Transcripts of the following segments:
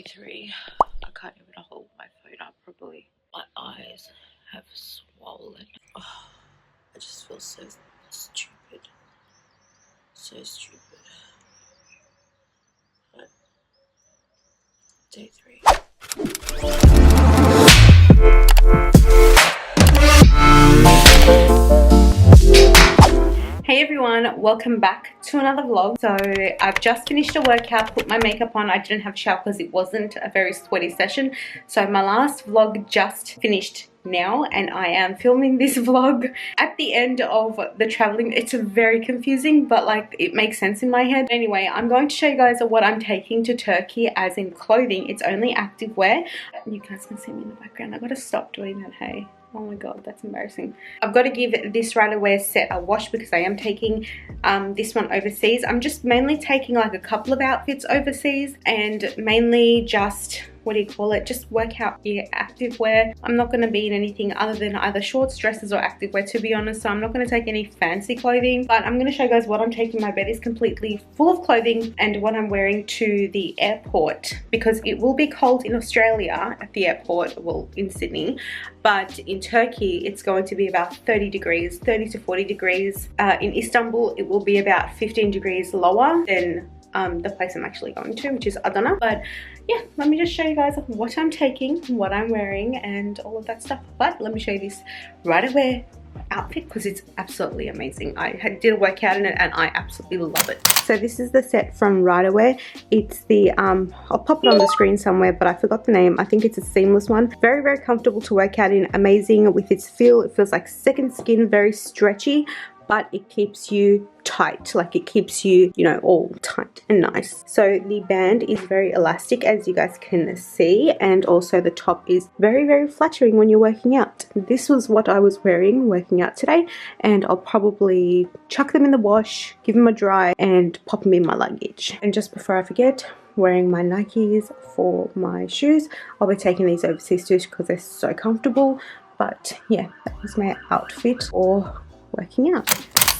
Day 3. I can't even hold my phone up properly. My eyes have swollen. Oh, I just feel so stupid. So stupid. But Day 3. Hey everyone, welcome back to another vlog. So I've just finished a workout, put my makeup on. I didn't have a shower because it wasn't a very sweaty session. So my last vlog just finished now and I am filming this vlog at the end of the traveling. It's very confusing, but like it makes sense in my head. Anyway, I'm going to show you guys what I'm taking to Turkey as in clothing. It's only active wear. You guys can see me in the background. I gotta stop doing that, hey. Oh my god, that's embarrassing. I've got to give this Rhinoplasty set a wash because I am taking this one overseas. I'm just mainly taking like a couple of outfits overseas and mainly just, what do you call it, just workout gear, active wear. I'm not going to be in anything other than either shorts, dresses or active wear, to be honest, so I'm not going to take any fancy clothing, but I'm going to show you guys what I'm taking. My bed is completely full of clothing and what I'm wearing to the airport because it will be cold in Australia at the airport, well in Sydney, but in Turkey it's going to be about 30 degrees, 30 to 40 degrees. In Istanbul it will be about 15 degrees lower than the place I'm actually going to, which is Adana. But yeah, let me just show you guys what I'm taking, what I'm wearing and all of that stuff. But let me show you this Rhinoplasty outfit because it's absolutely amazing. I did a workout in it and I absolutely love it. So this is the set from Rhinoplasty. It's the I'll pop it on the screen somewhere, but I forgot the name. I think it's a seamless one. Very, very comfortable to work out in. Amazing with its feel. It feels like second skin, very stretchy, but it keeps you tight, like it keeps you, you know, all tight and nice. So the band is very elastic, as you guys can see, and also the top is very, very flattering when you're working out. This was what I was wearing working out today, and I'll probably chuck them in the wash, give them a dry and pop them in my luggage. And just before I forget, wearing my Nikes for my shoes. I'll be taking these overseas too because they're so comfortable. But yeah, that was my outfit for working out.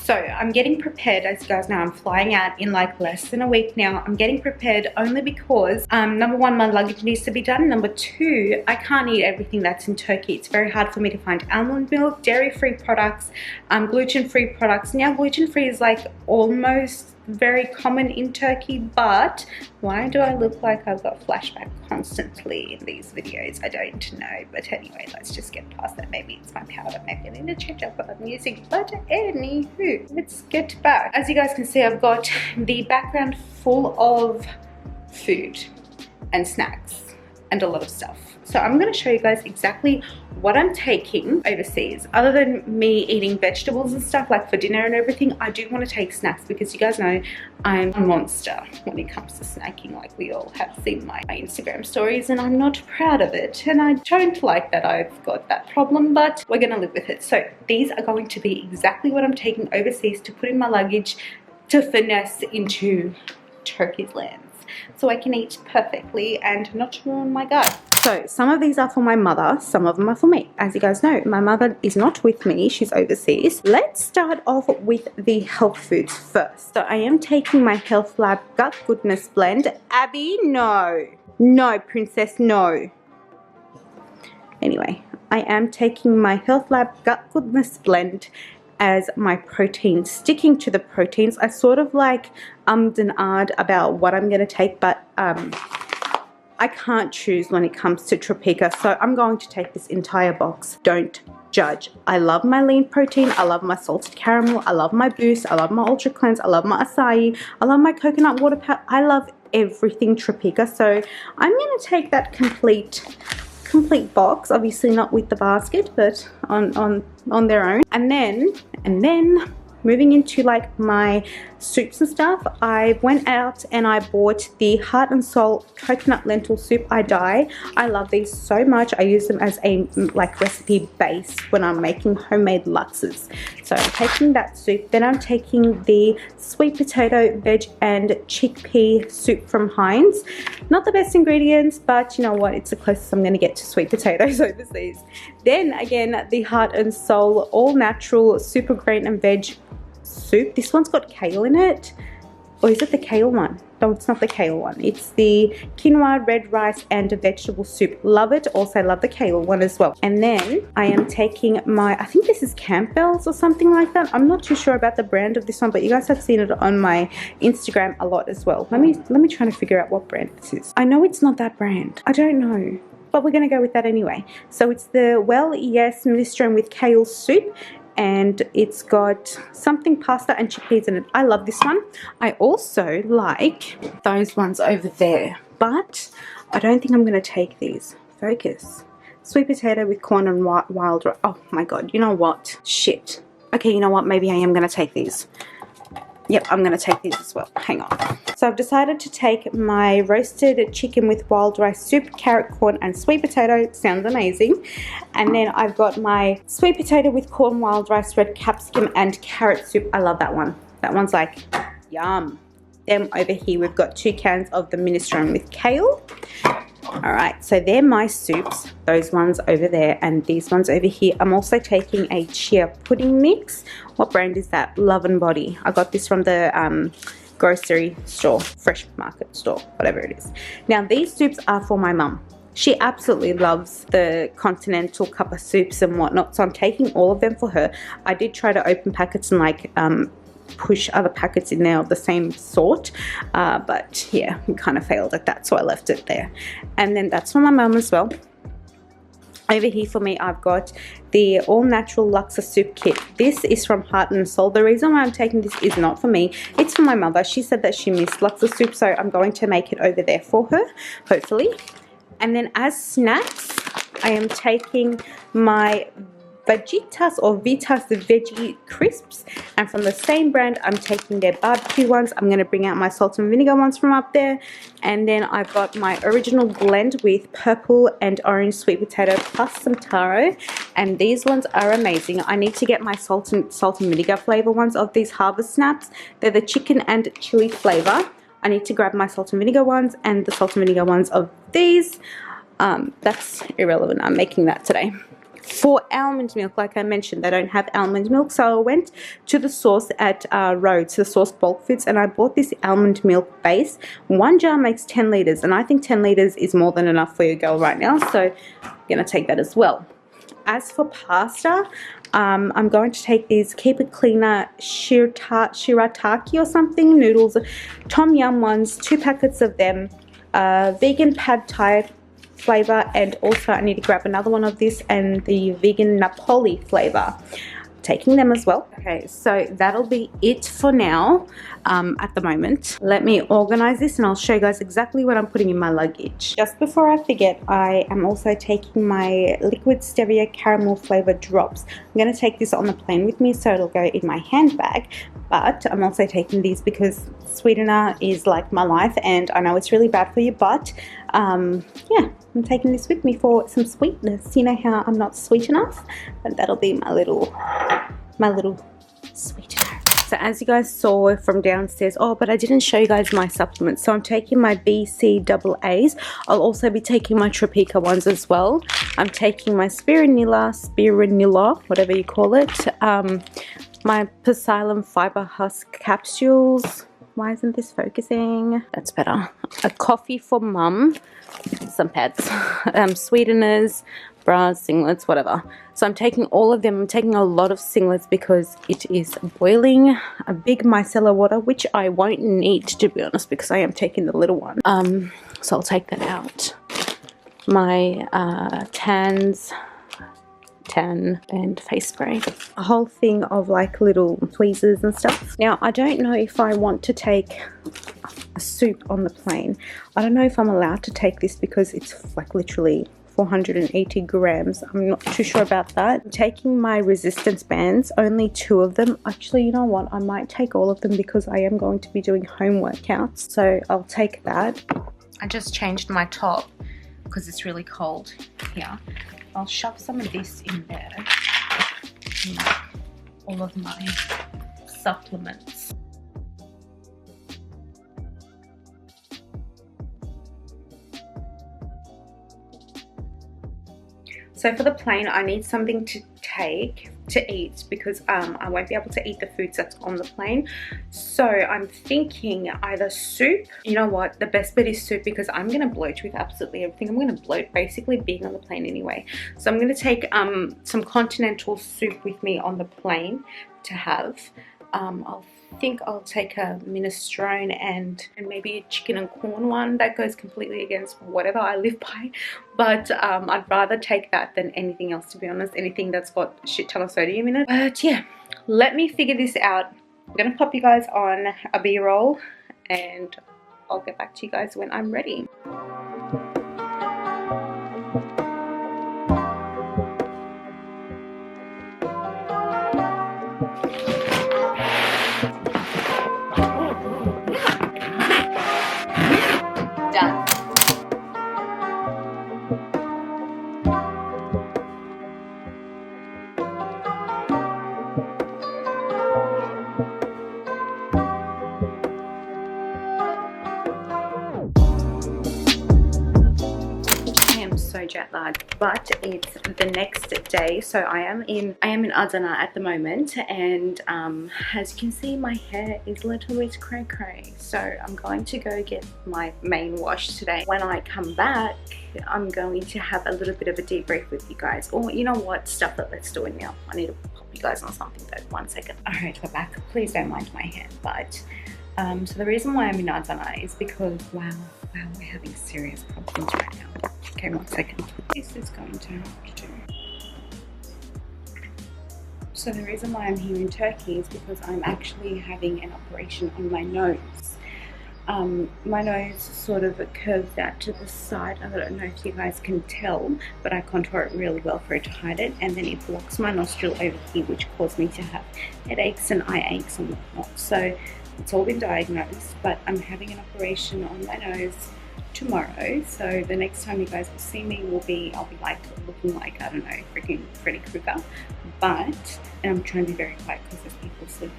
So I'm getting prepared. As you guys know, I'm flying out in like less than a week now. I'm getting prepared only because number one, my luggage needs to be done. Number two, I can't eat everything that's in Turkey. It's very hard for me to find almond milk, dairy-free products, gluten-free products. Now gluten-free is like almost very common in Turkey, but why do I look like I've got flashback constantly in these videos? I don't know, but anyway, let's just get past that. Maybe it's my powder, maybe I need to change up what I'm using, but anywho, let's get back. As you guys can see, I've got the background full of food and snacks and a lot of stuff. So I'm going to show you guys exactly what I'm taking overseas. Other than me eating vegetables and stuff like for dinner and everything, I do want to take snacks because you guys know I'm a monster when it comes to snacking. Like we all have seen my Instagram stories and I'm not proud of it. And I don't like that I've got that problem, but we're going to live with it. So these are going to be exactly what I'm taking overseas to put in my luggage to finesse into Turkey's lands, so I can eat perfectly and not ruin my gut. So some of these are for my mother, some of them are for me. As you guys know, my mother is not with me, she's overseas. Let's start off with the health foods first. So I am taking my Health Lab Gut Goodness Blend. Abby, no. No, princess, no. Anyway, I am taking my Health Lab Gut Goodness Blend as my protein. Sticking to the proteins, I sort of like and ahed about what I'm going to take, but I can't choose when it comes to Tropika, so I'm going to take this entire box. Don't judge. I love my lean protein, I love my salted caramel, I love my boost, I love my ultra cleanse, I love my acai, I love my coconut water powder. I love everything Tropika, so I'm going to take that complete box, obviously not with the basket, but on their own. And then moving into like my soups and stuff, I went out and I bought the Heart and Soul coconut lentil soup. I love these so much. I use them as a like recipe base when I'm making homemade latkes. So I'm taking that soup. Then I'm taking the sweet potato, veg and chickpea soup from Heinz. Not the best ingredients, but you know what, it's the closest I'm going to get to sweet potatoes overseas. Then again, the Heart and Soul all natural super grain and veg soup. This one's got kale in it. Or is it the kale one? No, it's not the kale one. It's the quinoa, red rice, and a vegetable soup. Love it. Also love the kale one as well. And then I am taking my, I think this is Campbell's or something like that. I'm not too sure about the brand of this one, but you guys have seen it on my Instagram a lot as well. Let me try to figure out what brand this is. I know it's not that brand. I don't know, but we're going to go with that anyway. So it's the Well Yes minestrone with kale soup, and it's got something pasta and chickpeas in it. I love this one. I also like those ones over there, but I don't think I'm going to take these. Focus. Sweet potato with corn and wild rice. Oh my god, you know what? Shit. Okay, you know what? Maybe I am going to take these. Yep, I'm going to take these as well. Hang on. So I've decided to take my roasted chicken with wild rice soup, carrot, corn, and sweet potato. Sounds amazing. And then I've got my sweet potato with corn, wild rice, red capsicum, and carrot soup. I love that one. That one's like, yum. Then over here we've got 2 cans of the minestrone with kale. Alright, so they're my soups, those ones over there, and these ones over here. I'm also taking a chia pudding mix. What brand is that? Love and Body. I got this from the grocery store, fresh market store, whatever it is. Now these soups are for my mum. She absolutely loves the continental cup of soups and whatnot, so I'm taking all of them for her. I did try to open packets and like push other packets in there of the same sort, but yeah, we kind of failed at that, so I left it there. And then that's for my mum as well. Over here for me, I've got the all natural Luxor soup kit. This is from Heart and Soul. The reason why I'm taking this is not for me, it's for my mother. She said that she missed Luxor soup, so I'm going to make it over there for her, hopefully. And then as snacks, I am taking my Vegetas or Vitas, the veggie crisps, and from the same brand I'm taking their barbecue ones. I'm going to bring out my salt and vinegar ones from up there, and then I've got my original blend with purple and orange sweet potato plus some taro, and these ones are amazing. I need to get my salt and vinegar flavor ones of these Harvest Snaps. They're the chicken and chili flavor. I need to grab my salt and vinegar ones and the salt and vinegar ones of these. That's irrelevant, I'm making that today. For almond milk, like I mentioned, they don't have almond milk, so I went to the source at Rhodes, the source bulk foods, and I bought this almond milk base. 1 jar makes 10 litres, and I think 10 litres is more than enough for your girl right now, so I'm going to take that as well. As for pasta, I'm going to take these Keep It Cleaner shirataki or something noodles, tom yum ones, 2 packets of them, vegan pad thai flavor, and also I need to grab another one of this and the vegan Napoli flavor. Taking them as well. Okay, so that'll be it for now at the moment. Let me organize this and I'll show you guys exactly what I'm putting in my luggage. Just before I forget, I am also taking my liquid stevia caramel flavor drops. I'm going to take this on the plane with me, so it'll go in my handbag, but I'm also taking these because sweetener is like my life, and I know it's really bad for you, but yeah, I'm taking this with me for some sweetness. You know how I'm not sweet enough, but that'll be my little sweetener. So as you guys saw from downstairs, oh, but I didn't show you guys my supplements. So I'm taking my BCAAs. I'll also be taking my Tropica ones as well. I'm taking my spirulina, whatever you call it. My Psyllium fiber husk capsules. Why isn't this focusing? That's better. A coffee for mum. Some pads. Sweeteners, bras, singlets, whatever. So I'm taking all of them. I'm taking a lot of singlets because it is boiling. A big micellar water, which I won't need, to be honest, because I am taking the little one. So I'll take that out. My tan and face spray. A whole thing of like little tweezers and stuff. Now I don't know if I want to take a soup on the plane. I don't know if I'm allowed to take this because it's like literally 480 grams. I'm not too sure about that. I'm taking my resistance bands, only 2 of them. Actually, you know what? I might take all of them because I am going to be doing home workouts. So I'll take that. I just changed my top because it's really cold here. I'll shove some of this in there, like all of my supplements. So for the plane, I need something to take to eat because I won't be able to eat the foods that's on the plane. So I'm thinking either soup. You know what, the best bet is soup because I'm gonna bloat with absolutely everything. I'm gonna bloat basically being on the plane anyway. So I'm gonna take some continental soup with me on the plane to have. I think I'll take a minestrone and maybe a chicken and corn one. That goes completely against whatever I live by, but I'd rather take that than anything else, to be honest, anything that's got a shit ton of sodium in it. But yeah, let me figure this out. I'm gonna pop you guys on a B-roll and I'll get back to you guys when I'm ready. Done. So jet lagged, but it's the next day, so I am in Adana at the moment, and as you can see, my hair is a little bit cray cray, so I'm going to go get my main wash today. When I come back, I'm going to have a little bit of a debrief with you guys, or you know what, stuff that let's do it now. I need to pop you guys on something though. 1 second. All right, we're back. Please don't mind my hair, but so the reason why I'm in Adana is because wow, we're having serious problems right now. Okay, 1 second. This is going to have to do. So the reason why I'm here in Turkey is because I'm actually having an operation on my nose. My nose sort of curves out to the side. I don't know if you guys can tell, but I contour it really well for it to hide it, and then it blocks my nostril over here, which caused me to have headaches and eye aches and whatnot. So it's all been diagnosed, but I'm having an operation on my nose tomorrow, so the next time you guys will see me I'll be like looking like, I don't know, freaking Freddy Krueger, and I'm trying to be very quiet because there's people sleeping,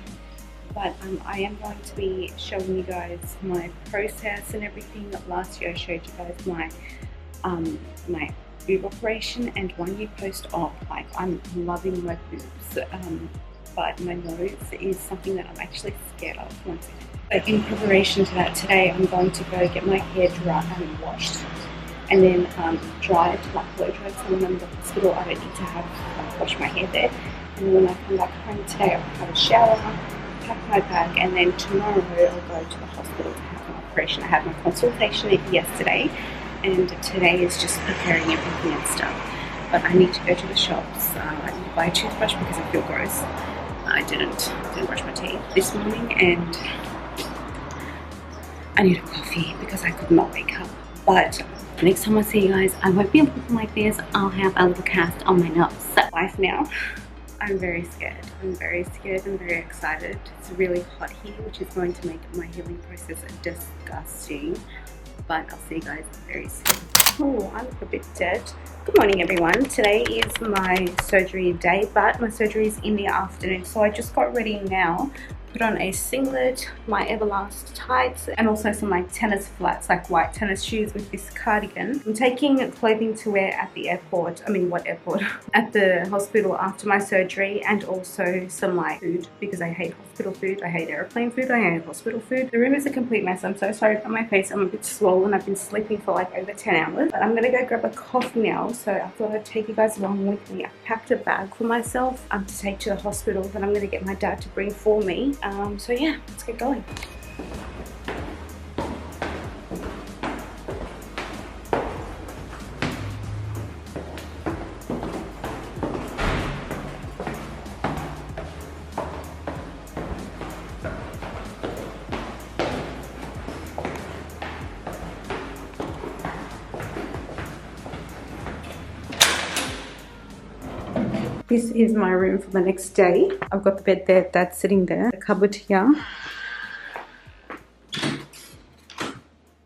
but I am going to be showing you guys my process and everything. Last year I showed you guys my boob operation, and 1 year post-op, like I'm loving my boobs, but my nose is something that I'm actually scared of. 1 second. In preparation to that, today I'm going to go get my hair dry and washed, and then dried, like blow dried. So when I'm in the hospital, I don't need to wash my hair there. And then when I come back home today, I'll have a shower, pack my bag, and then tomorrow I'll go to the hospital to have an operation. I had my consultation yesterday, and today is just preparing everything and stuff. But I need to go to the shops. I need to buy a toothbrush because I feel gross. I didn't brush my teeth this morning, and I need a coffee because I could not wake up. But the next time I see you guys, I won't be looking like this. I'll have a little cast on my nose. So life now, I'm very scared. I'm very scared and very excited. It's really hot here, which is going to make my healing process disgusting. But I'll see you guys very soon. Oh, I look a bit dead. Good morning, everyone. Today is my surgery day, but my surgery is in the afternoon, so I just got ready now. Put on a singlet, my Everlast tights, and also some like tennis flats, like white tennis shoes with this cardigan. I'm taking clothing to wear at the airport. I mean, what airport? At the hospital after my surgery, and also some like food because I hate hospital food. I hate airplane food. I hate hospital food. The room is a complete mess. I'm so sorry for my face. I'm a bit swollen. I've been sleeping for like over 10 hours. But I'm gonna go grab a coffee now. So I thought I'd take you guys along with me. I packed a bag for myself to take to the hospital that I'm gonna get my dad to bring for me. So yeah, let's get going. This is my room for the next day. I've got the bed there, that's sitting there, the cupboard here,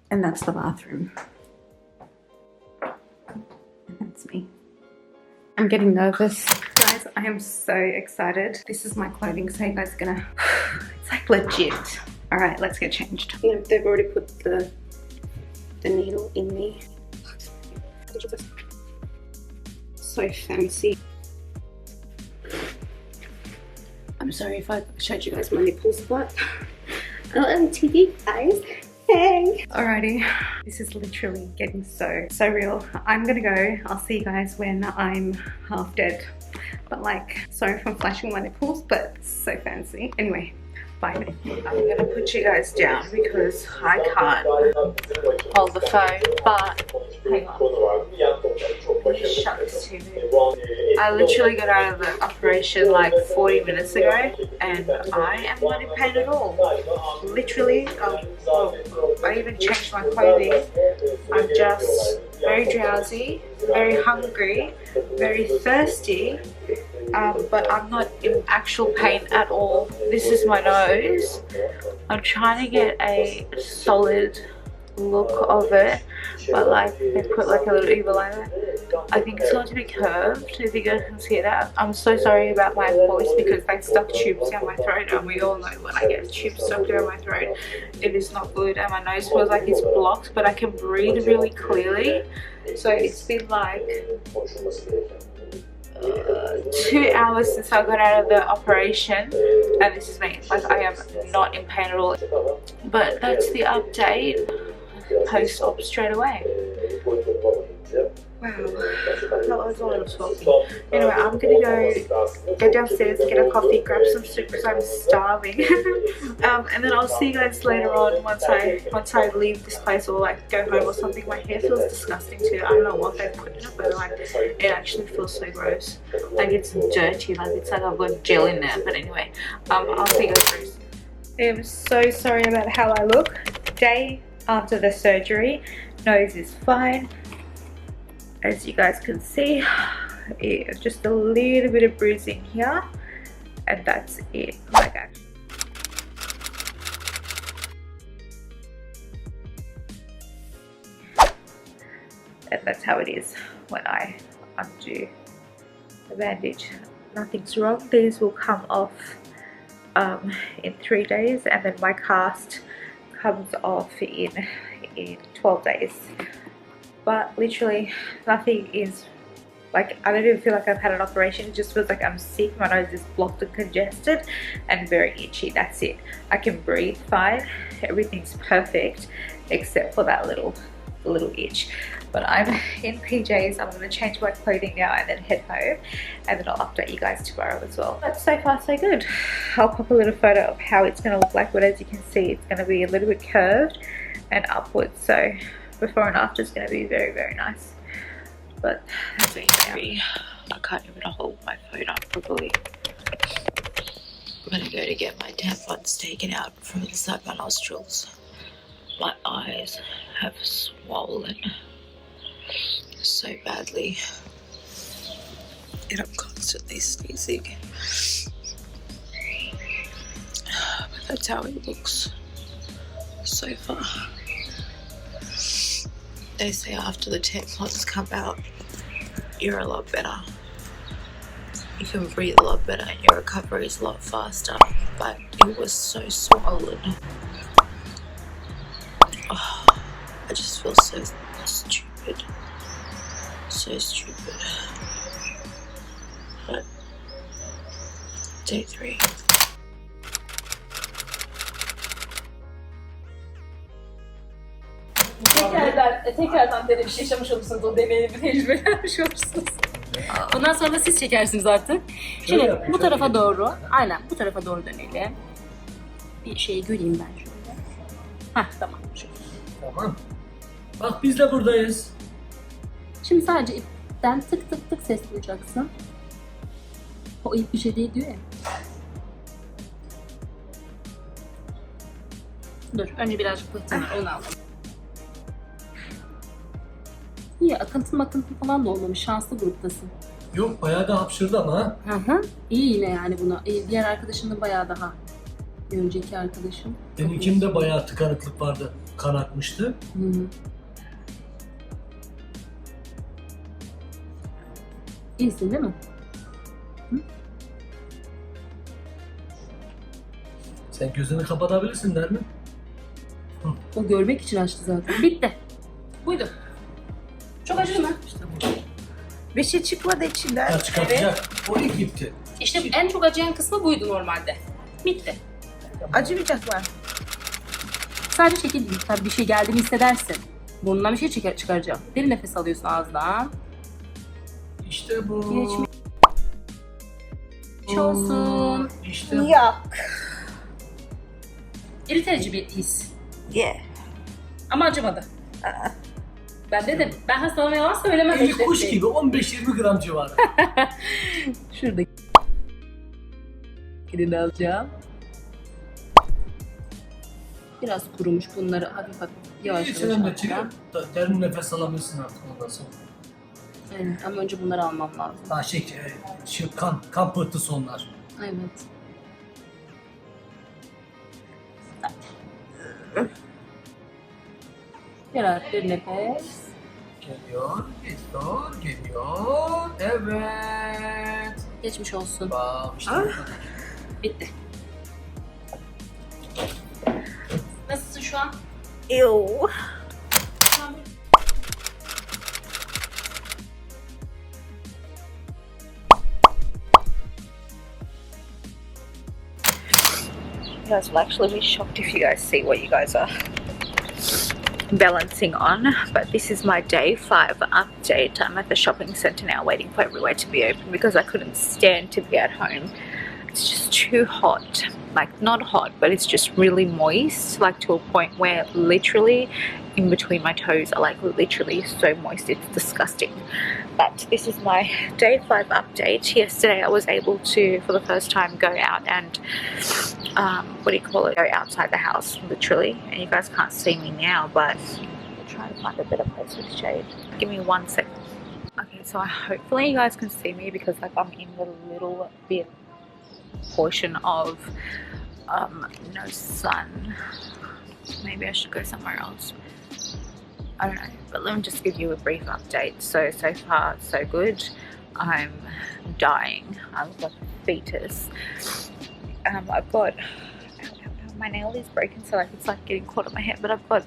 and that's the bathroom. And that's me. I'm getting nervous. Guys, I am so excited. This is my clothing, so you guys are gonna, it's like legit. All right, let's get changed. You know, they've already put the needle in me. So fancy. I'm sorry if I showed you guys my nipples, but OMTV guys. Hey! Alrighty, this is literally getting so real. I'm gonna go. I'll see you guys when I'm half dead. But like, sorry if I'm flashing my nipples, but so fancy. Anyway, bye. I'm gonna put you guys down because I can't hold the phone, but hang on. Let me shut this TV. I literally got out of the operation like 40 minutes ago and I am not in pain at all. Literally, I even changed my clothing. I'm just very drowsy, very hungry, very thirsty, but I'm not in actual pain at all. This is my nose. I'm trying to get a solid look of it, but like they put like a little evil eye. I think it's going to be curved, if you guys can see that. I'm so sorry about my voice because they stuck tubes down my throat, and we all know when I get tubes stuck down my throat it is not good, and my nose feels like it's blocked, but I can breathe really clearly. So it's been like 2 hours since I got out of the operation, and this is me. Like, I am not in pain at all. But that's the update. Post-op straight away. Wow, that was a lot of talking. Anyway, I'm gonna go downstairs, get a coffee, grab some soup because I'm starving. And then I'll see you guys later on once I leave this place or like go home or something. My hair feels disgusting too. I don't know what they put in it, but like it actually feels so gross. Like it's dirty, like it's like I've got gel in there. But anyway, I'll see you guys very soon. I am so sorry about how I look. Day after the surgery, nose is fine. As you guys can see, just a little bit of bruising here, and that's it. Like, actually, and that's how it is when I undo the bandage. Nothing's wrong. These will come off in 3 days, and then my cast comes off in 12 days. But literally nothing is like, I don't even feel like I've had an operation. It just feels like I'm sick. My nose is blocked and congested and very itchy. That's it. I can breathe fine. Everything's perfect except for that little itch. But I'm in PJs. I'm going to change my clothing now and then head home, and then I'll update you guys tomorrow as well. But so far so good. I'll pop a little photo of how it's going to look like, but as you can see, it's going to be a little bit curved and upwards. So before and after is going to be very nice. But that's me now. I can't even hold my phone up properly. I'm going to go to get my tampons taken out from inside my nostrils. My eyes have swollen so badly, and I'm constantly sneezing. But that's how it looks so far. They say after the tampons come out, you're a lot better. You can breathe a lot better and your recovery is a lot faster. But it was so swollen. Oh, I just feel so stupid. So stupid. But day 3. Tekrardan denemiş yaşamış olursunuz, o deneyimi tecrübelemiş olursunuz. Ondan sonra da siz çekersiniz artık. Şimdi bu tarafa doğru, aynen bu tarafa doğru dönelim. Bir şeyi göreyim ben şöyle. Hah, tamam. Şöyle. Tamam. Bak biz de buradayız. Şimdi sadece ipten tık tık tık ses duyacaksın. O ip bir şey değil diyor ya. Dur, önce birazcık pıhtını, onu alalım. İyi, akıntı falan da olmamış. Şanslı gruptasın. Yok, bayağı da hapşırdı ama ha. Hı. İyi yine yani buna. Diğer arkadaşın da bayağı daha. Bir önceki arkadaşım. Benimkinde bayağı tıkanıklık vardı. Kan akmıştı. Hı. İyisin değil mi? Hı? Sen gözünü kapatabilirsin der mi? O görmek için açtı zaten. Bitti. Buydu. Çok acıdı mı? İşte bu. Bir şey çıkmadı içinden. Ya çıkartacak. O ilk gitti. İşte en çok acıyan kısmı buydu normalde. Bitti. Acımayacak mı? Sadece şekil değil. Tabii bir şey geldiğini hissedersin. Burnundan bir şey çıkaracağım. Derin nefes alıyorsun ağızdan. İşte bu. Geçmiş olsun. İşte Yok. İrite edici bir his. Yeah. Ama acımadı. Ben dedim. Ben hastalığıma yalan söylemem. eli kuş gibi 15-20 gram civarı. Şuradaki kilini alacağım. Biraz kurumuş, bunları hafif hafif yavaş yavaş İçinden de alacağım. çıkıp derin nefes alamıyorsun artık ondan sonra. Evet, ama önce bunları almam lazım. Daha kan pıhtısı onlar. Evet. Biraz bir nefes. Geliyor. Evet. Geçmiş olsun. Bak işte. Bitti. Nasılsın şu an? Ew. You guys will actually be shocked if you guys see what you guys are balancing on, but this is my day 5 update. I'm at the shopping centre now waiting for everywhere to be open because I couldn't stand to be at home. It's just too hot. Like, not hot, but it's just really moist, like to a point where literally in between my toes are like literally so moist, it's disgusting. But this is my day 5 update. Yesterday I was able to, for the first time, go out and go outside the house, literally. And you guys can't see me now, but I'll try to find a better place with shade. Give me 1 second. Okay, so hopefully you guys can see me because like I'm in the little bit portion of no sun. Maybe I should go somewhere else. I don't know, but let me just give you a brief update. So far so good. I'm dying. I've got a fetus. I've got my nail is broken, so like it's like getting caught on my head, but I've got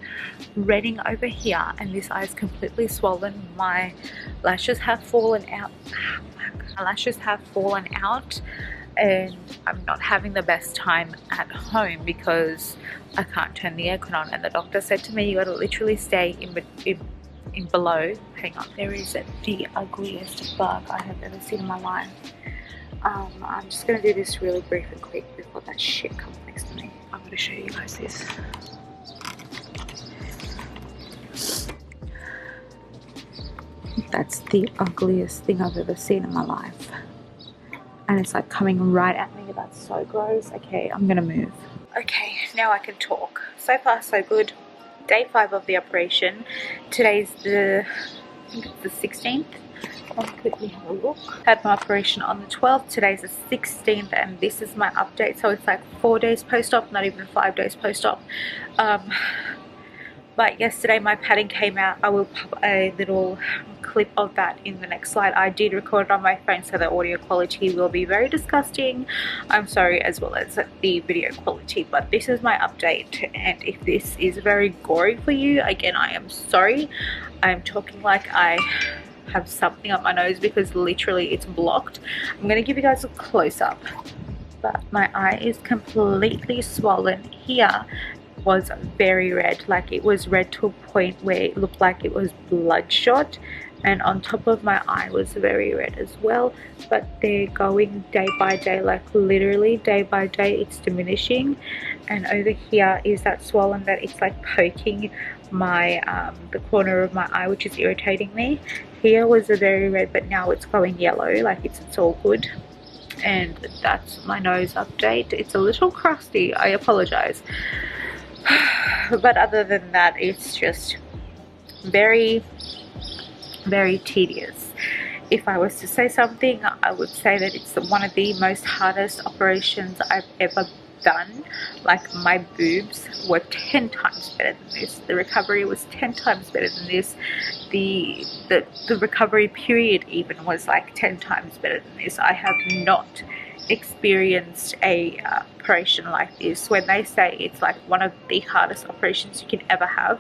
redding over here and this eye is completely swollen. My lashes have fallen out. And I'm not having the best time at home because I can't turn the aircon on, and the doctor said to me, you gotta literally stay in below. Hang on, there is the ugliest bug I have ever seen in my life. I'm just gonna do this really brief and quick before that shit comes next to me. I'm gonna show you guys this. That's the ugliest thing I've ever seen in my life. And it's like coming right at me. That's so gross. Okay, I'm gonna move. Okay, now I can talk. So far so good. Day 5 of the operation. Today's I think it's the 16th. Let's quickly have a look. Had my operation on the 12th. Today's the 16th and this is my update. So it's like 4 days post-op, not even 5 days post-op. But yesterday my padding came out. I will pop a little clip of that in the next slide. I did record it on my phone, so the audio quality will be very disgusting. I'm sorry, as well as the video quality, but this is my update, and if this is very gory for you, again, I am sorry. I'm talking like I have something up my nose because literally it's blocked. I'm going to give you guys a close-up, but my eye is completely swollen here. Was very red, like it was red to a point where it looked like it was bloodshot, and on top of my eye was very red as well, but they're going day by day, like literally day by day it's diminishing. And over here is that swollen that it's like poking my the corner of my eye, which is irritating me. Here was a very red, but now it's going yellow, like it's all good. And that's my nose update. It's a little crusty, I apologize. But other than that, it's just very, very tedious. If I was to say something, I would say that it's one of the most hardest operations I've ever done. Like, my boobs were 10 times better than this. The recovery was 10 times better than this. The recovery period even was like 10 times better than this. I have not experienced a operation like this. When they say it's like one of the hardest operations you can ever have,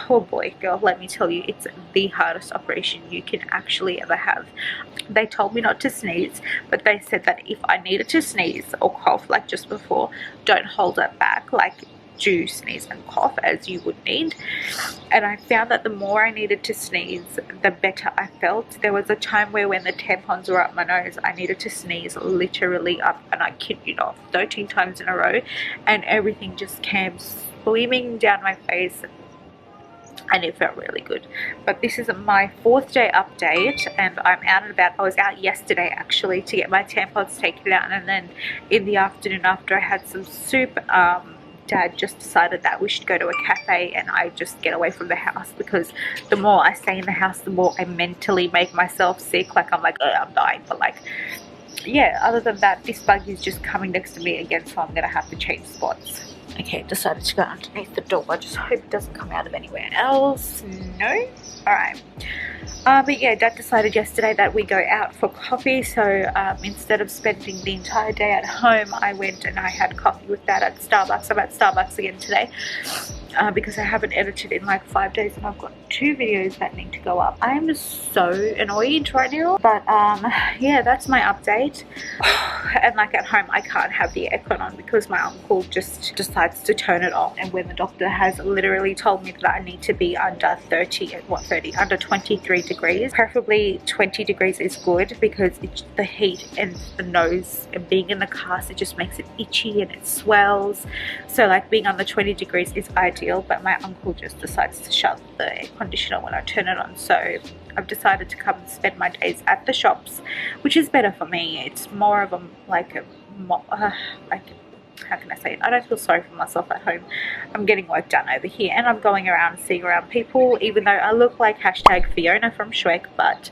Oh boy, girl, let me tell you, it's the hardest operation you can actually ever have. They told me not to sneeze, but they said that if I needed to sneeze or cough like just before, don't hold it back, like do sneeze and cough as you would need. And I found that the more I needed to sneeze, the better I felt. There was a time where when the tampons were up my nose, I needed to sneeze literally up, and I kid you not, 13 times in a row, and everything just came swimming down my face, and it felt really good. But this is my 4th day update, and I'm out and about. I was out yesterday actually to get my tampons taken out, and then in the afternoon after I had some soup, Dad just decided that we should go to a cafe and I just get away from the house, because the more I stay in the house, the more I mentally make myself sick. Like I'm like, oh, I'm dying. But like, yeah, other than that, this bug is just coming next to me again, so I'm gonna have to change spots. Okay, decided to go underneath the door. I just hope it doesn't come out of anywhere else. No? Alright. But yeah, Dad decided yesterday that we go out for coffee, so instead of spending the entire day at home, I went and I had coffee with Dad at Starbucks. I'm at Starbucks again today because I haven't edited in like 5 days, and I've got 2 videos that need to go up. I am so annoyed right now, but yeah, that's my update. And like at home, I can't have the aircon on because my uncle just decides to turn it on, and when the doctor has literally told me that I need to be under 30, under 23 degrees. Preferably 20 degrees is good, because the heat and the nose and being in the cast, it just makes it itchy and it swells. So like being under 20 degrees is ideal, but my uncle just decides to shut the air conditioner when I turn it on. So I've decided to come and spend my days at the shops, which is better for me. It's more of a how can I say it? I don't feel sorry for myself at home. I'm getting work done over here, and I'm going around seeing around people, even though I look like hashtag Fiona from Shrek, but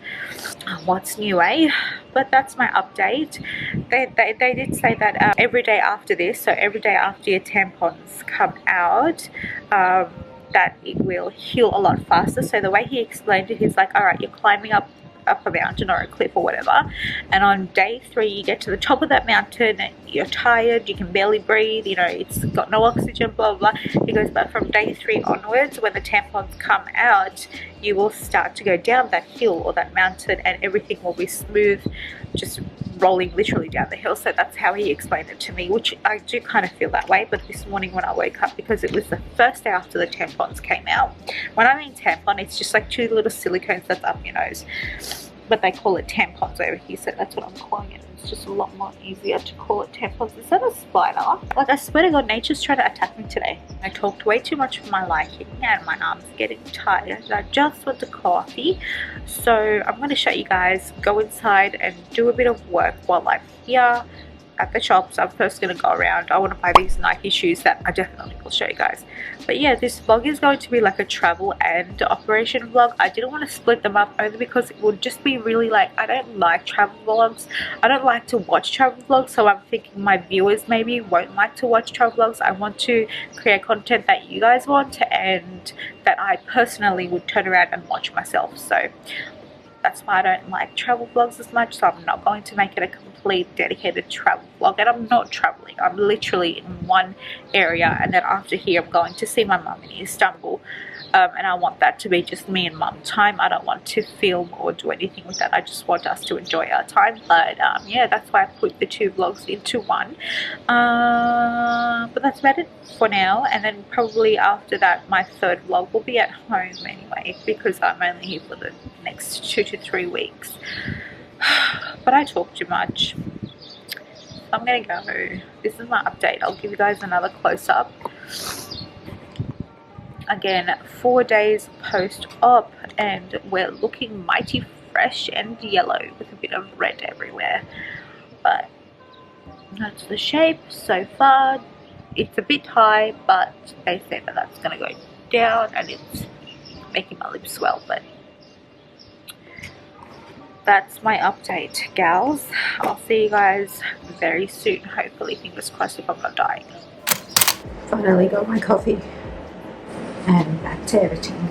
what's new, eh? But that's my update. They did say that every day after this, so every day after your tampons come out, that it will heal a lot faster. So the way he explained it, he's like, all right, you're climbing up a mountain or a cliff or whatever, and on day 3 you get to the top of that mountain, you're tired, you can barely breathe, you know, it's got no oxygen, blah blah blah. He goes, but from day 3 onwards, when the tampons come out, you will start to go down that hill or that mountain, and everything will be smooth, just rolling literally down the hill. So that's how he explained it to me, which I do kind of feel that way. But this morning when I woke up, because it was the first day after the tampons came out, when I mean tampon, it's just like 2 little silicones that's up your nose, but they call it tampons over here, so that's what I'm calling it. It's just a lot more easier to call it tampons. Is that a spider? Like, I swear to God, nature's trying to attack me today. I talked way too much for my liking, and my arm's getting tired. I just want the coffee, so I'm going to show you guys, go inside and do a bit of work while I'm here at the shops. I'm first going to go around. I want to buy these Nike shoes that I definitely will show you guys. But yeah, this vlog is going to be like a travel and operation vlog. I didn't want to split them up only because it would just be really like, I don't like travel vlogs. I don't like to watch travel vlogs, so I'm thinking my viewers maybe won't like to watch travel vlogs. I want to create content that you guys want and that I personally would turn around and watch myself. So that's why I don't like travel vlogs as much, so I'm not going to make it a complete dedicated travel vlog. And I'm not traveling, I'm literally in one area, and then after here I'm going to see my mum in Istanbul, and I want that to be just me and mum time. I don't want to film or do anything with that. I just want us to enjoy our time. But yeah, that's why I put the 2 vlogs into one. But that's about it for now, and then probably after that my 3rd vlog will be at home anyway, because I'm only here for the next 2 to 3 weeks. But I talk too much, so I'm gonna go. This is my update. I'll give you guys another close-up. Again, 4 days post-op, and we're looking mighty fresh and yellow with a bit of red everywhere. But that's the shape so far. It's a bit high, but they say that that's gonna go down, and it's making my lips swell. But that's my update, gals. I'll see you guys very soon, hopefully, fingers crossed, if I'm not dying. Finally got my coffee and back to editing.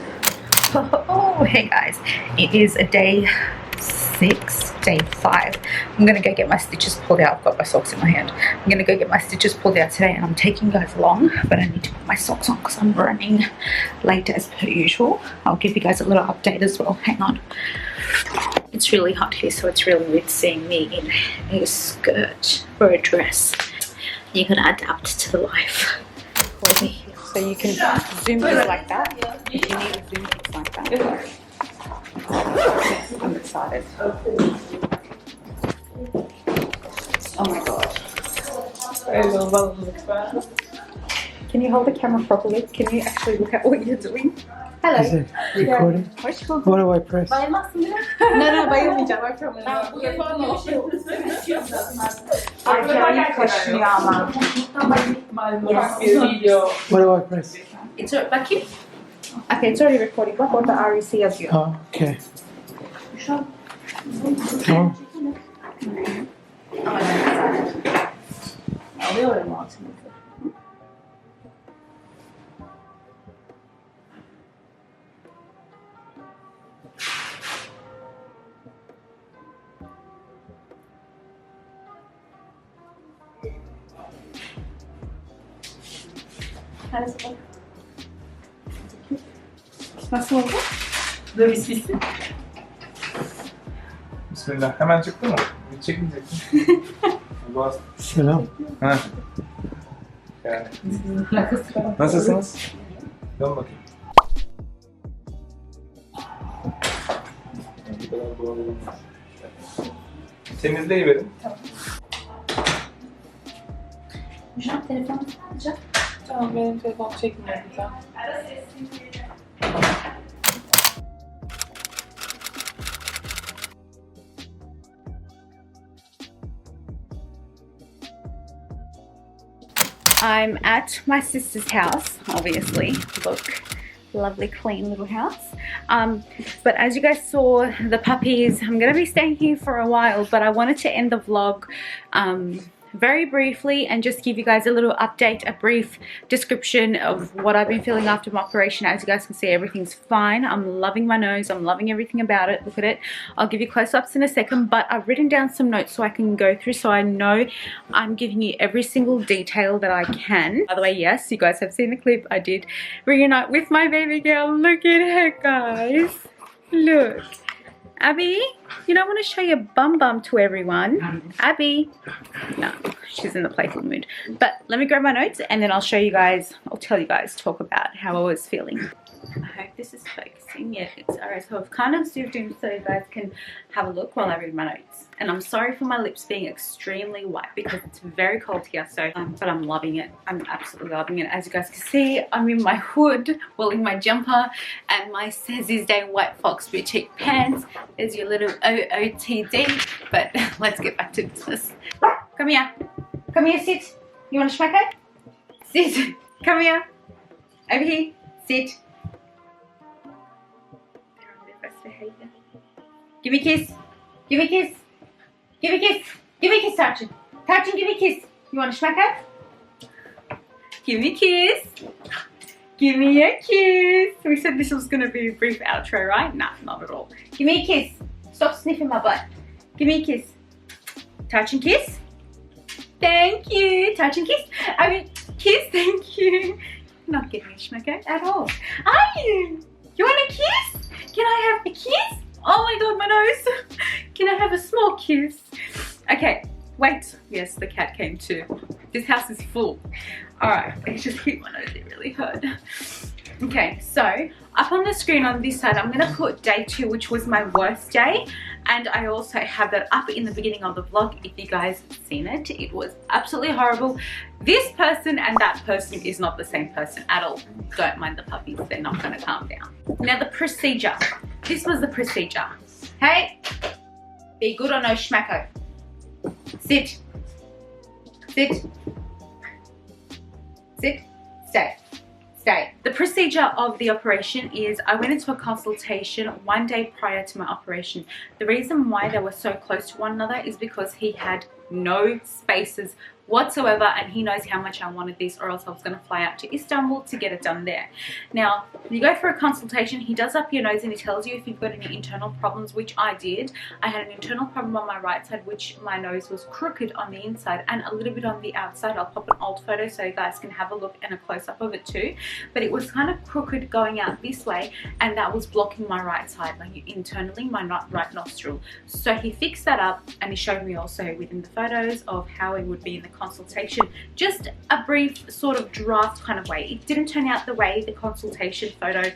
Oh, hey guys, it is day 6, day 5. I'm going to go get my stitches pulled out. I've got my socks in my hand. I'm going to go get my stitches pulled out today, and I'm taking you guys along, but I need to put my socks on because I'm running late as per usual. I'll give you guys a little update as well. Hang on. It's really hot here, so it's really weird seeing me in a skirt or a dress. You can adapt to the life. Over here. So you can zoom things like that. If you need to zoom things like that. I'm excited. Oh my god. Can you hold the camera properly? Can you actually look at what you're doing? Hello. Is it recording? What do I press? Bayılmazsın değil mi? No, bayılmayacağım. I promise. Acayip kaşınıyor ama. What do I press? It's bakayım. Okay, it's already recording. Bak orada REC yazıyor. Oh, okay. Tamam. Alıyorum altını. Nasıl oldu? Böyle sisi. Bismillah. Hemen çıktı mı? Hiç çekmeyecektim. Selam. Ha. Yani. Nasılsınız? Dön bakayım. Bu kadar doğal olmaz. Temizleyiverin. Müşah telefonu alacak. Tamam, benim telefon çekmiyor bir tane. I'm at my sister's house, obviously. Look, lovely, clean little house. But as you guys saw, the puppies, I'm going to be staying here for a while, but I wanted to end the vlog very briefly and just give you guys a little update, a brief description of what I've been feeling after my operation. As you guys can see, everything's fine. I'm loving my nose. I'm loving everything about it. Look at it. I'll give you close-ups in a second, but I've written down some notes so I can go through, so I know I'm giving you every single detail that I can. By the way, yes, you guys have seen the clip. I did reunite with my baby girl. Look at her, guys. Look. Abby, you don't want to show your bum to everyone. Abby. No, she's in the playful mood. But let me grab my notes and then I'll show you guys, I'll tell you guys, talk about how I was feeling. I hope this is focusing. Yeah, it's alright. So I've kind of zoomed in so you guys can have a look while I read my notes. And I'm sorry for my lips being extremely white because it's very cold here. So, but I'm loving it. I'm absolutely loving it. As you guys can see, I'm in my hood, well, in my jumper, and my Says His Day White Fox boutique pants. There's your little OOTD. But let's get back to business. Come here. Come here, sit. You want to smack it? Sit. Come here. Over here. Sit. Give me a kiss. Give me a kiss. Give me a kiss. Give me a kiss, Tarchin. Tarchin, give me a kiss. You want to smack it? Give me a kiss. Give me a kiss. We said this was going to be a brief outro, right? Nah, not at all. Give me a kiss. Stop sniffing my butt. Give me a kiss. Tarchin, kiss. Thank you. Tarchin, kiss. I mean, kiss. Thank you. Not giving me a schmacker at all. Are you? You want a kiss? Can I have a kiss? Oh my god, my nose. Can I have a small kiss? Okay, wait. Yes, the cat came too. This house is full. Alright, I just hit my nose. It really hurt. Okay, so up on the screen on this side, I'm going to put day 2, which was my worst day. And I also have that up in the beginning of the vlog if you guys have seen it. It was absolutely horrible. This person and that person is not the same person at all. Don't mind the puppies, they're not going to calm down. Now the procedure. This was the procedure. Hey, be good or no schmacko. Sit. Sit. Sit. Stay. Stay. The procedure of the operation is I went into a consultation 1 day prior to my operation. The reason why they were so close to one another is because he had no spaces whatsoever, and he knows how much I wanted this, or else I was going to fly out to Istanbul to get it done there. Now, you go for a consultation, he does up your nose and he tells you if you've got any internal problems, which I did. I had an internal problem on my right side, which my nose was crooked on the inside and a little bit on the outside. I'll pop an old photo so you guys can have a look and a close-up of it too. But it was kind of crooked going out this way, and that was blocking my right side, like internally, my right nostril. So he fixed that up, and he showed me also within the photos of how it would be in the consultation, just a brief sort of draft kind of way. It didn't turn out the way the consultation photo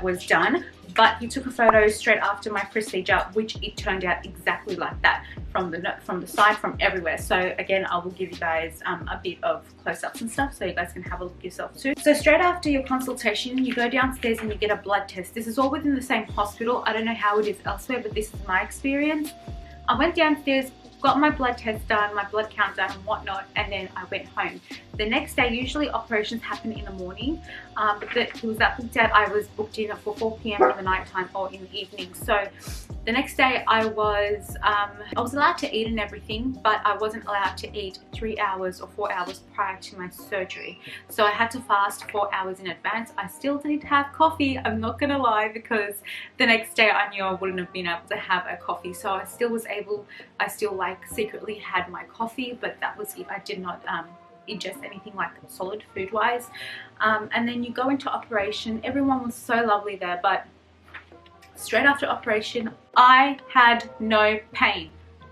was done, but he took a photo straight after my procedure, which it turned out exactly like that, from the side, from everywhere. So again, I will give you guys a bit of close-ups and stuff so you guys can have a look yourself too. So straight after your consultation, you go downstairs and you get a blood test. This is all within the same hospital. I don't know how it is elsewhere, but this is my experience. I went downstairs, got my blood test done, my blood count done and whatnot, and then I went home. The next day, usually operations happen in the morning, but it was that booked out. I was booked in for 4 p.m. in the night time or in the evening. So the next day I was allowed to eat and everything, but I wasn't allowed to eat 3 hours or 4 hours prior to my surgery. So I had to fast 4 hours in advance. I still did have coffee, I'm not gonna lie, because the next day I knew I wouldn't have been able to have a coffee. So I still like secretly had my coffee, but that was it. I did not ingest anything like solid food wise. And then you go into operation. Everyone was so lovely there, but straight after operation I had no pain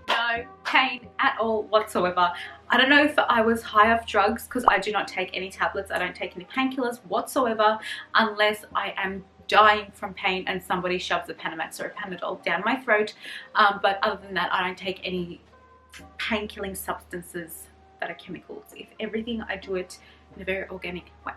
at all whatsoever. I don't know if I was high off drugs, because I do not take any tablets, I don't take any painkillers whatsoever unless I am dying from pain and somebody shoves a Panamax or a Panadol down my throat. But other than that, I don't take any pain-killing substances that are chemicals. If everything, I do it in a very organic way.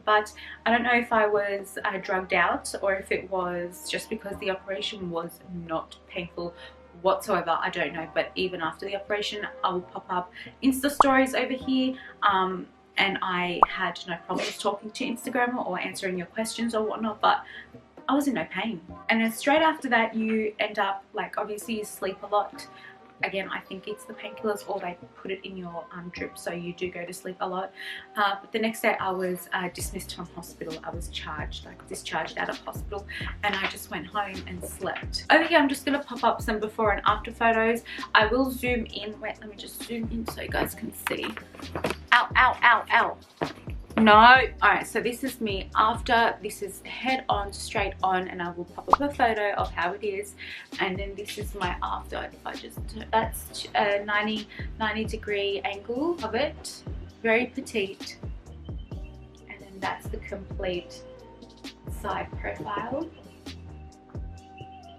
But I don't know if I was drugged out or if it was just because the operation was not painful whatsoever. I don't know, but even after the operation, I will pop up Insta stories over here, and I had no problems talking to Instagram or answering your questions or whatnot, but I was in no pain. And then straight after that, you end up, like, obviously you sleep a lot. Again, I think it's the painkillers, or they put it in your drip, so you do go to sleep a lot. But the next day I was dismissed from hospital. I was discharged out of hospital, and I just went home and slept. Over here I'm just going to pop up some before and after photos. I will zoom in. Wait, let me just zoom in so you guys can see. Ow, ow, ow, ow. No. Alright, so this is me after. This is head on, straight on, and I will pop up a photo of how it is. And then this is my after. If I just, that's a 90 degree angle of it. Very petite. And then that's the complete side profile.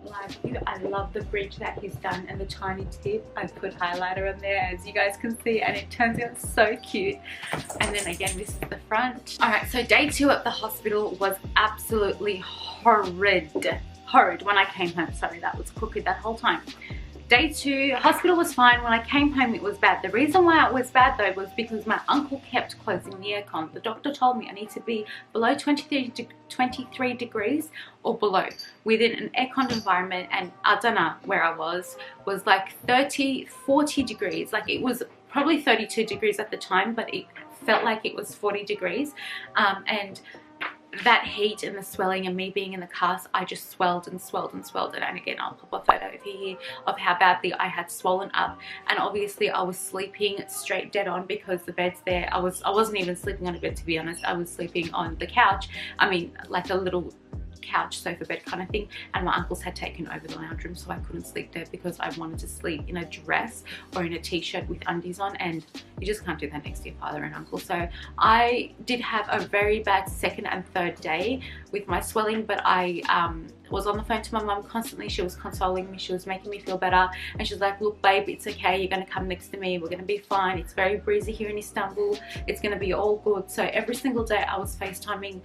Like, I love the bridge that he's done and the tiny tip. I put highlighter on there, as you guys can see, and it turns out so cute. And then again, this is the front. Alright, so day 2 at the hospital was absolutely horrid. When I came home. Sorry, that was crooked that whole time. Day 2, hospital was fine. When I came home, it was bad. The reason why it was bad though was because my uncle kept closing the aircon. The doctor told me I need to be below 23 degrees or below within an aircon environment, and I don't know where I was like 30, 40 degrees. Like, it was probably 32 degrees at the time, but it felt like it was 40 degrees. And that heat and the swelling and me being in the cast, I just swelled and swelled and swelled. And again, I'll pop a photo over here of how badly I had swollen up. And obviously I was sleeping straight dead on because the bed's there. I wasn't even sleeping on a bed, to be honest. I was sleeping on the couch. I mean, like a little couch sofa bed kind of thing, and my uncles had taken over the lounge room, so I couldn't sleep there because I wanted to sleep in a dress or in a t-shirt with undies on, and you just can't do that next to your father and uncle. So I did have a very bad second and third day with my swelling, but I was on the phone to my mum constantly. She was consoling me, she was making me feel better, and she was like, look babe, it's okay, you're going to come next to me, we're going to be fine, it's very breezy here in Istanbul, it's going to be all good. So every single day I was FaceTiming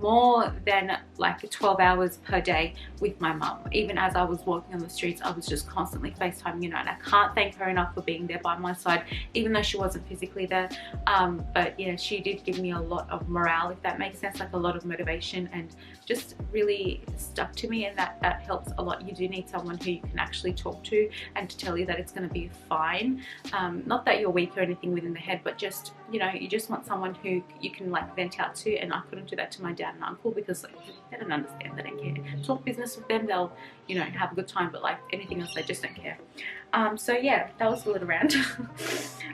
more than like 12 hours per day with my mum. Even as I was walking on the streets, I was just constantly FaceTime, you know, and I can't thank her enough for being there by my side, even though she wasn't physically there. But yeah, she did give me a lot of morale, if that makes sense, like a lot of motivation, and just really stuck to me, and that helps a lot. You do need someone who you can actually talk to and to tell you that it's going to be fine. Not that you're weak or anything within the head, but just, you know, you just want someone who you can like vent out to. And I couldn't do that to my dad and uncle because like, they don't understand, they don't care. Talk business with them, they'll, you know, have a good time, but like anything else, they just don't care. So yeah, that was a little rant.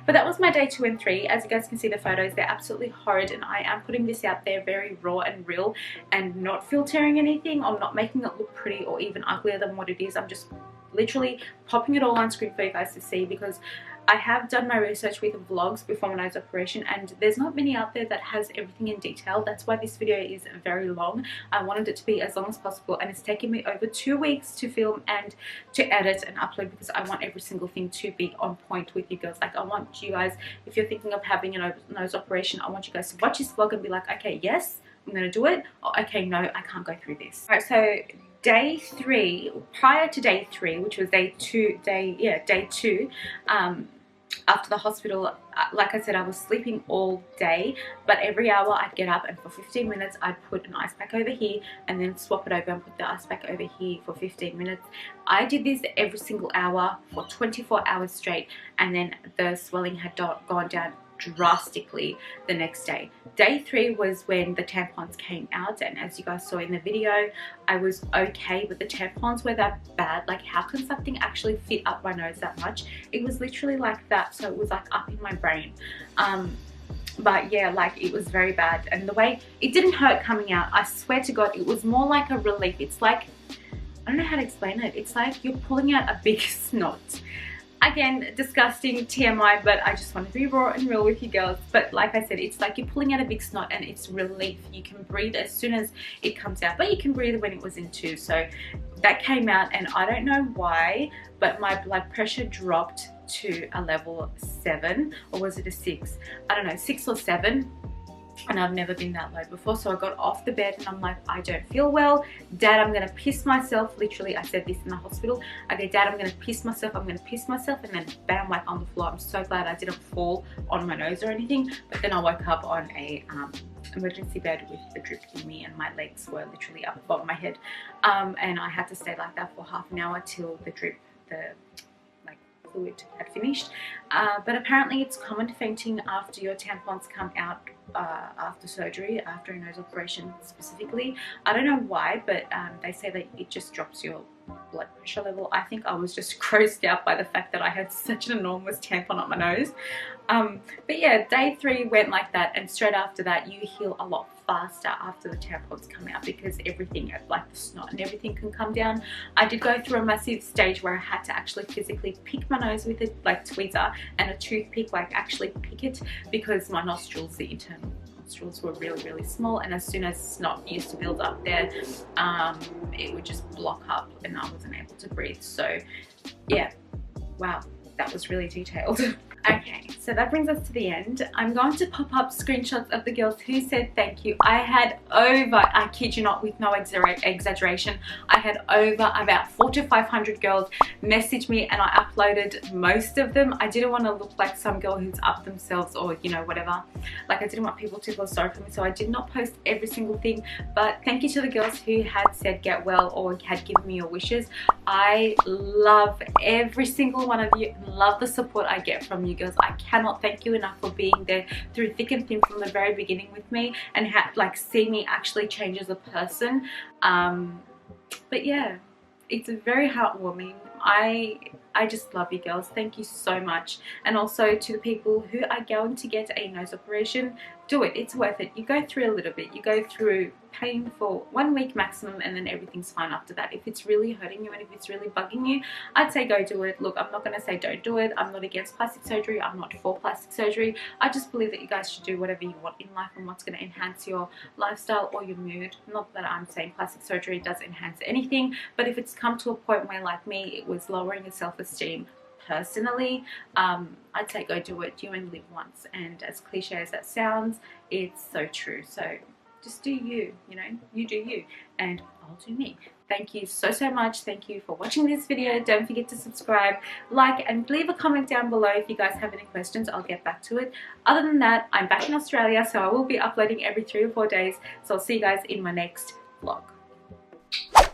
But that was my day 2 and 3. As you guys can see, the photos, they're absolutely horrid, and I am putting this out there very raw and real, and not filtering anything. I'm not making it look pretty or even uglier than what it is. I'm just literally popping it all on screen for you guys to see, because I have done my research with vlogs before my nose operation, and there's not many out there that has everything in detail. That's why this video is very long. I wanted it to be as long as possible, and it's taken me over 2 weeks to film and to edit and upload, because I want every single thing to be on point with you girls. Like, I want you guys, if you're thinking of having a nose operation, I want you guys to watch this vlog and be like, okay, yes, I'm gonna do it, or okay, no, I can't go through this. All right, so day 3, prior to day 3, which was day 2, after the hospital, like I said, I was sleeping all day, but every hour I'd get up, and for 15 minutes I'd put an ice pack over here and then swap it over and put the ice pack over here for 15 minutes. I did this every single hour for 24 hours straight, and then the swelling had gone down drastically the next day. Day 3 was when the tampons came out, and as you guys saw in the video, I was okay, but the tampons were that bad. Like, how can something actually fit up my nose that much? It was literally like that, so it was like up in my brain. But yeah, like, it was very bad, and the way it didn't hurt coming out, I swear to God, it was more like a relief. It's like, I don't know how to explain it. It's like you're pulling out a big snot. Again, disgusting TMI, but I just want to be raw and real with you girls. But like I said, it's like you're pulling out a big snot, and it's relief. You can breathe as soon as it comes out, but you can breathe when it was in too. So that came out, and I don't know why, but my blood pressure dropped to a level 7, or was it a 6? I don't know, 6 or 7. And I've never been that low before. So I got off the bed and I'm like, I don't feel well. Dad, I'm gonna piss myself. Literally, I said this in the hospital. Okay, Dad, I'm gonna piss myself. I'm gonna piss myself. And then bam, like on the floor. I'm so glad I didn't fall on my nose or anything. But then I woke up on a emergency bed with the drip in me, and my legs were literally up above my head. And I had to stay like that for half an hour till the drip, fluid had finished. But apparently it's common fainting after your tampons come out after surgery, after a nose operation specifically. I don't know why, but they say that it just drops your blood pressure level. I think I was just grossed out by the fact that I had such an enormous tampon on my nose. But yeah, day 3 went like that, and straight after that you heal a lot faster after the tampons come out, because everything, like the snot and everything, can come down. I did go through a massive stage where I had to actually physically pick my nose with a tweezer and a toothpick, like actually pick it, because my nostrils, the internal nostrils, were really small, and as soon as snot used to build up there, it would just block up and I wasn't able to breathe. So yeah, wow, that was really detailed. Okay, so that brings us to the end. I'm going to pop up screenshots of the girls who said thank you. I had over, I kid you not, with no exaggeration, I had over about 400 to 500 girls message me, and I uploaded most of them. I didn't want to look like some girl who's up themselves, or you know, whatever. Like, I didn't want people to feel sorry for me, so I did not post every single thing. But thank you to the girls who had said get well or had given me your wishes. I love every single one of you, love the support I get from you girls. I cannot thank you enough for being there through thick and thin from the very beginning with me, and like see me actually change as a person. But yeah, it's very heartwarming. I just love you girls. Thank you so much. And also to the people who are going to get a nose operation, do it. It's worth it. You go through a little bit. You go through pain for 1 week maximum, and then everything's fine after that. If it's really hurting you and if it's really bugging you, I'd say go do it. Look, I'm not going to say don't do it. I'm not against plastic surgery. I'm not for plastic surgery. I just believe that you guys should do whatever you want in life and what's going to enhance your lifestyle or your mood. Not that I'm saying plastic surgery does enhance anything, but if it's come to a point where, like me, it was lowering your self-esteem personally, I'd say go do it. You only live once, and as cliche as that sounds, it's so true. So just do you, you know, you do you, and I'll do me. Thank you so much. Thank you for watching this video. Don't forget to subscribe, like, and leave a comment down below if you guys have any questions. I'll get back to it. Other than that, I'm back in Australia, so I will be uploading every 3 or 4 days. So I'll see you guys in my next vlog. Bye.